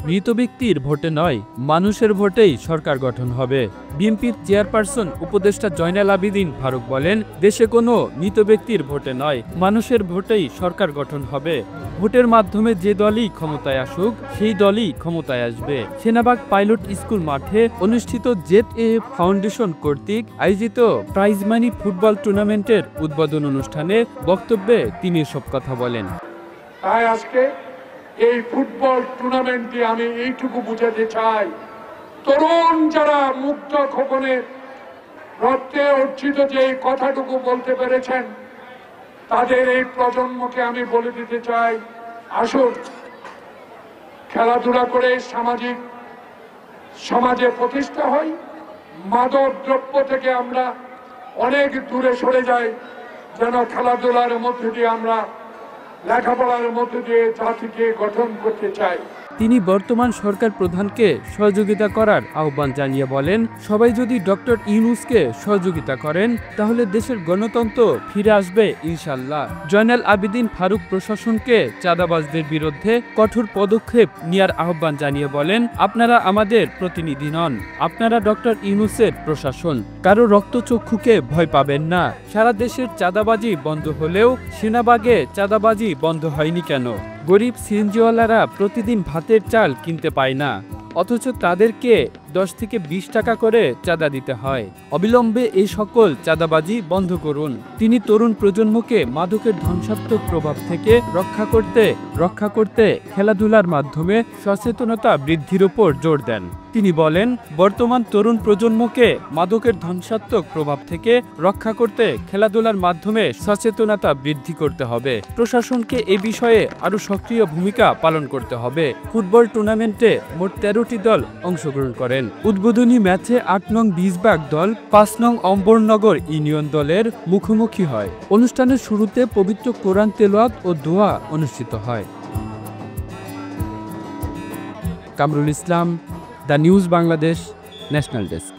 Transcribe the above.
মৃত ব্যক্তির ভোটে নয়, মানুষের ভোটেই সরকার গঠন হবে। বিএনপির চেয়ারপারসন উপদেষ্টা জয়নাল আবেদীন ফারুক বলেন, দেশে কোনো মৃত ব্যক্তির ভোটে নয়, মানুষের ভোটেই সরকার গঠন হবে। ভোটের মাধ্যমে যে দলই ক্ষমতায় আসুক, সেই দলই ক্ষমতায় আসবে। সেনাবাগ পাইলট স্কুল মাঠে অনুষ্ঠিত ZA ফাউন্ডেশন কর্তৃক আয়োজিত প্রাইজ মানি ফুটবল টুর্নামেন্টের উদ্বোধন অনুষ্ঠানে বক্তব্যে তিনি সব কথা বলেন। তাই আজকে এই ফুটবল টুর্নামেন্টে আমি এইটুকু বুঝাতে চাই, তরুণ যারা মুক্ত খোকনের রক্তে অর্জিত যে কথাটুকু বলতে পেরেছেন, তাদের এই প্রজন্মকে আমি বলে দিতে চাই, আসুন খেলাধুলা করে সমাজে প্রতিষ্ঠা হয়, মাদক দ্রব্য থেকে আমরা অনেক দূরে সরে যাই, যেন খেলাধুলার মধ্যে দিয়ে আমরা লেখাপড়ার মধ্যে দিয়ে জাতিকে গঠন করতে চাই। তিনি বর্তমান সরকার প্রধানকে সহযোগিতা করার আহ্বান জানিয়ে বলেন, সবাই যদি ডক্টর ইউনূসকে সহযোগিতা করেন, তাহলে দেশের গণতন্ত্র ফিরে আসবে ইনশাল্লাহ। জয়নাল আবেদীন ফারুক প্রশাসনকে চাঁদাবাজদের বিরুদ্ধে কঠোর পদক্ষেপ নেওয়ার আহ্বান জানিয়ে বলেন, আপনারা আমাদের প্রতিনিধি নন, আপনারা ডক্টর ইউনূসের প্রশাসন। কারো রক্তচক্ষুকে ভয় পাবেন না। সারা দেশের চাঁদাবাজি বন্ধ হলেও সেনাবাগে চাঁদাবাজি বন্ধ হয়নি কেন? গরিব সিএনজিওয়ালারা প্রতিদিন ভাতের চাল কিনতে পায় না, অথচ তাদেরকে 10 থেকে 20 টাকা করে চাঁদা দিতে হয়। অবিলম্বে এই সকল চাঁদাবাজি বন্ধ করুন। তিনি তরুণ প্রজন্মকে মাদকের ধ্বংসাত্মক প্রভাব থেকে রক্ষা করতে খেলাধুলার মাধ্যমে সচেতনতা বৃদ্ধির উপর জোর দেন। তিনি বলেন, বর্তমান তরুণ প্রজন্মকে মাদকের ধ্বংসাত্মক প্রভাব থেকে রক্ষা করতে খেলাধুলার মাধ্যমে সচেতনতা বৃদ্ধি করতে হবে। প্রশাসনকে এ বিষয়ে আরও সক্রিয় ভূমিকা পালন করতে হবে। ফুটবল টুর্নামেন্টে মোট 13টি দল অংশগ্রহণ করেন। উদ্বোধনী ম্যাচে 8 নং বীজবাগ দল 5 নং অম্বরনগর ইউনিয়ন দলের মুখোমুখি হয়। অনুষ্ঠানের শুরুতে পবিত্র কোরআন তেলাওয়াত ও দোয়া অনুষ্ঠিত হয়। Kamrul Islam, the news Bangladesh, national desk.